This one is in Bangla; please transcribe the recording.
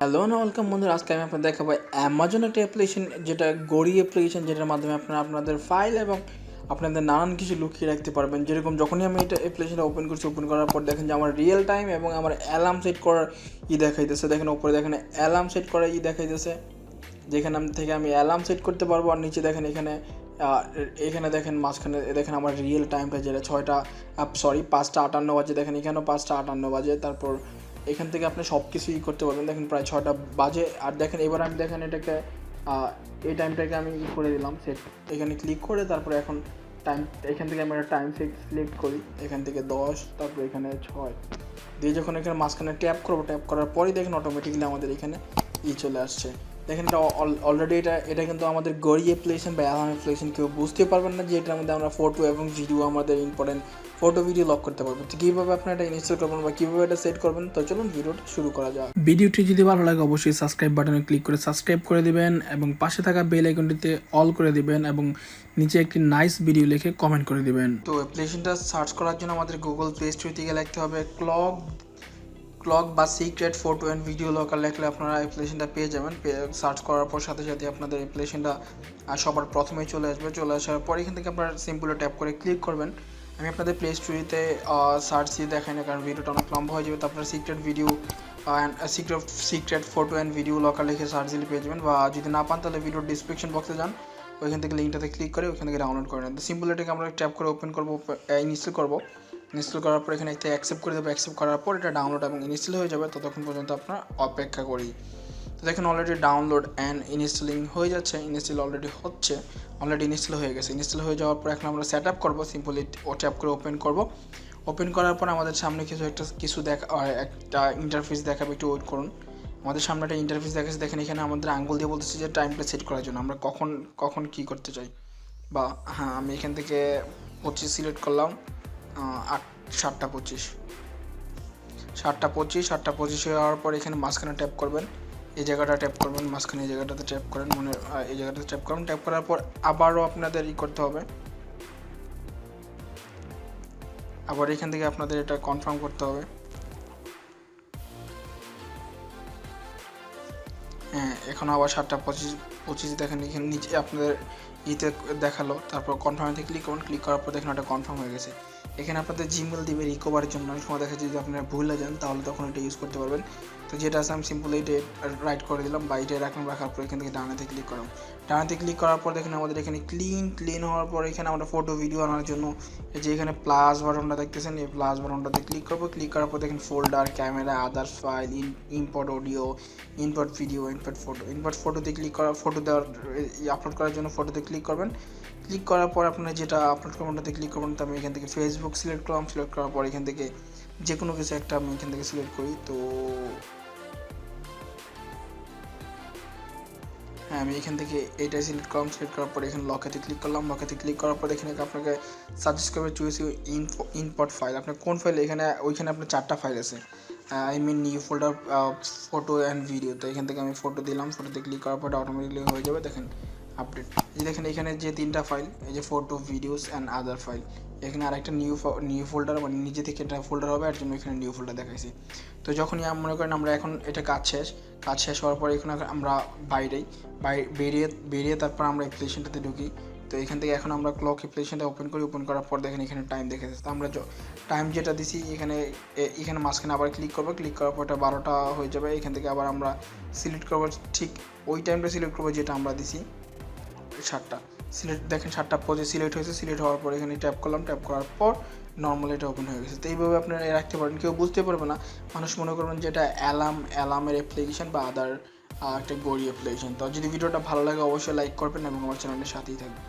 হ্যালো না ওয়েলকাম বন্ধুরা, আজকে আমি আপনাদের দেখাবো অ্যামাজন একটা অ্যাপ্লিকেশন, যেটা গড়ি অ্যাপ্লিকেশন, যেটার মাধ্যমে আপনারা আপনাদের ফাইল এবং আপনাদের নানান কিছু লুকিয়ে রাখতে পারবেন। যেরকম যখনই আমি এটা অ্যাপ্লিকেশনটা ওপেন করছি, ওপেন করার পর দেখেন যে আমার রিয়েল টাইম এবং আমার অ্যালার্ম সেট করার দেখাইতেছে। দেখেন উপরে দেখেন অ্যালার্ম সেট করার দেখাইতেছে, যেখানে আমি অ্যালার্ম সেট করতে পারবো। আর নিচে দেখেন এখানে দেখেন মাঝখানে দেখেন আমার রিয়েল টাইমটা, যেটা 5:58 বাজে। দেখেন এখানেও 5:58 বাজে। তারপর এখান থেকে আপনি সব কিছুই করতে পারবেন। দেখেন প্রায় 6টা বাজে। আর দেখেন এবার আমি দেখেন এটাকে এই টাইমটাকে আমি করে দিলাম সেট। এখানে ক্লিক করে তারপরে এখন টাইম, এখান থেকে আমি একটা টাইম সিলেক্ট করি। এখান থেকে 10, তারপর এখানে 6 দিয়ে যখন এখানে মাঝখানে ট্যাপ করবো, ট্যাপ করার পরই দেখেন অটোমেটিক্যালি আমাদের এখানে চলে আসছে। দেখেন এটা অলরেডি এটা কিন্তু আমাদের গড়ি অ্যাপ্লিকেশন বা অ্যালার্ম অ্যাপ্লিকেশন। কেউ বুঝতে পারবেন না যে এটার মধ্যে আমরা ফটো এবং ভিডিও, আমাদের ইম্পর্টেন্ট ফটো ভিডিও লক করতে পারবো। তো কীভাবে আপনারা এটা ইনস্টল করবেন বা কীভাবে এটা সেট করবেন, তো চলুন ভিডিওটা শুরু করা যাক। ভিডিওটি যদি ভালো লাগে অবশ্যই সাবস্ক্রাইব বাটনে ক্লিক করে সাবস্ক্রাইব করে দিবেন এবং পাশে থাকা বেল আইকনটিতে অল করে দিবেন এবং নিচে একটি নাইস ভিডিও লিখে কমেন্ট করে দিবেন। তো অ্যাপ্লিকেশনটা সার্চ করার জন্য আমাদের গুগল প্লে স্টোর থেকে লিখতে হবে ক্লক বা secret photo and video locker. লিখলে আপনারা অ্যাপ্লিকেশনটা পেয়ে যাবেন। সার্চ করার পর সাথে সাথে আপনাদের অ্যাপ্লিকেশনটা সবার প্রথমেই চলে আসবে। চলে আসার পর এখান থেকে আপনারা সিম্পলি ট্যাপ করে ক্লিক করবেন। আমি আপনাদের প্লে স্টোরিতে সার্চ দিয়ে দেখাই না, কারণ ভিডিওটা অনেক লম্বা হয়ে যাবে। তো আপনারা secret video and secret photo and video locker লিখে সার্চ দিলে পেয়ে যাবেন। বা যদি না পান তাহলে ভিডিওর ডিসক্রিপশন বক্সে যান, ওইখান থেকে লিঙ্কটাতে ক্লিক করে ওইখান থেকে ডাউনলোড করে নেন। তো সিম্পল এটাকে আমরা ট্যাপ করে ওপেন করবো, ইনস্টল করবো। ইনস্টল করার পর এখানে একটা অ্যাকসেপ্ট করে দেবো। অ্যাকসেপ্ট করার পর এটা ডাউনলোড এবং ইনস্টল হয়ে যাবে। ততক্ষণ পর্যন্ত আপনার অপেক্ষা করি। তো দেখেন অলরেডি ডাউনলোড অ্যান্ড ইনস্টলিং হয়ে যাচ্ছে। ইনস্টল অলরেডি হচ্ছে, অলরেডি ইনস্টল হয়ে গেছে। ইনস্টল হয়ে যাওয়ার পর এখন আমরা সেট আপ করবো। সিম্পলি ট্যাপ করে ওপেন করবো। ওপেন করার পর আমাদের সামনে একটা ইন্টারফেস দেখাবে। একটু ওয়েট করুন। আমাদের সামনে একটা ইন্টারফেস দেখাচ্ছে। দেখেন এখানে আমাদের আঙ্গুল দিয়ে বলতেছে যে টাইমটা সেট করার জন্য আমরা কখন কী করতে চাই। বা হ্যাঁ, আমি এখান থেকে 25 সিলেক্ট করলাম। 7:25 হওয়ার পর এখানে মাঝখানে ট্যাপ করবেন, এই জায়গাটা ট্যাপ করবেন, মাঝখানে এই জায়গাটাতে ট্যাপ করেন, এই জায়গাটাতে ট্যাপ করুন। ট্যাপ করার পর আবারও আপনাদের করতে হবে, আবার এখান থেকে আপনাদের এটা কনফার্ম করতে হবে। হ্যাঁ, এখন আবার 7:25 দেখেন এখানে নিচে আপনাদের দেখালো। তারপর কনফার্মে ক্লিক করুন। ক্লিক করার পর দেখেন ওটা কনফার্ম হয়ে গেছে। এখানে আপনাদের জিমেল দিবে রিকভারের জন্য। অনেক সময় দেখা যায় যদি আপনারা ভুলে যান তাহলে তখন এটা ইউজ করতে পারবেন। তো যেটা আছে আমি সিম্পলি এটা রাইট করে দিলাম বা এটা রাখার পর এখান থেকে ডানাতে ক্লিক করলাম। ডানাতে ক্লিক করার পর দেখেন আমাদের এখানে ক্লিন হওয়ার পর এখানে আমরা ফটো ভিডিও আনার জন্য এই যে এখানে প্লাস বাটনটা দেখতেছেন, এই প্লাস বাটনটাতে ক্লিক করবো। ক্লিক করার পর দেখেন folder, camera, others file, import audio, import video, import ফটোতে ক্লিক করা, ফটো দেওয়ার আপলোড করার জন্য ফটোতে ক্লিক করবেন। ক্লিক করার পর আপনারা যেটা আপলোড করবেন ওটাতে ক্লিক করবেন। তো আমি এখান থেকে ফেসবুক সিলেক্ট করলাম। সিলেক্ট করার পর এখান থেকে যে কোনো কিছু একটা আমি এখান থেকে সিলেক্ট করি। তো হ্যাঁ, আমি এখান থেকে এইটাই সিলেক্ট করলাম। সিলেক্ট করার পর এখানে লকেতে ক্লিক করলাম। লকেতে ক্লিক করার পর এখানে আপনাকে সাজেস্ট করবে চুজ ইম্পোর্ট ফাইল। আপনার কোন ফাইল, ওইখানে আপনার 4টা ফাইল আছে। New folder, photo and video. তো এখান থেকে আমি ফটো দিলাম। ফটোতে ক্লিক করার পর অটোমেটিকলি হয়ে যাবে। দেখেন আপডেট, এই দেখেন এখানে যে 3টা ফাইল, এই যে photo, videos and other file. এখানে আরেকটা নিউ ফোল্ডার, মানে নিজে থেকে একটা ফোল্ডার হবে, এর জন্য এখানে নিউ ফোল্ডার দেখাইছি। তো যখনই মনে করেন আমরা এখন এটা কাজ শেষ হওয়ার পর এখানে আমরা বেরিয়ে তারপর আমরা অ্যাপ্লিকেশনটাতে ঢুকি। তো এখান থেকে এখন আমরা ক্লক অ্যাপ্লিকেশনটা ওপেন করার পর দেখেন এখানে টাইম দেখাচ্ছে। তো আমরা টাইম যেটা দিছি এখানে মাঝখানে আবার ক্লিক করবো। ক্লিক করার পর এটা 12টা হয়ে যাবে। এখান থেকে আবার আমরা সিলেক্ট করবো, ঠিক ওই টাইমটা সিলেক্ট করবো যেটা আমরা দিছি 7টা। দেখেন 7:25 সিলেক্ট হয়েছে। সিলেক্ট হওয়ার পর এখানে ট্যাপ করলাম। ট্যাপ করার পর নর্মালি এটা ওপেন হয়ে গেছে। তো এইভাবে আপনারা রাখতে পারেন। কেউ বুঝতে পারবে না, মানুষ মনে করবেন যে এটা অ্যালার্মের অ্যাপ্লিকেশন বা আদার একটা গড়ি অ্যাপ্লিকেশন। তো যদি ভিডিওটা ভালো লাগে অবশ্যই লাইক করবেন এবং আমার চ্যানেলের সাথেই থাকবেন।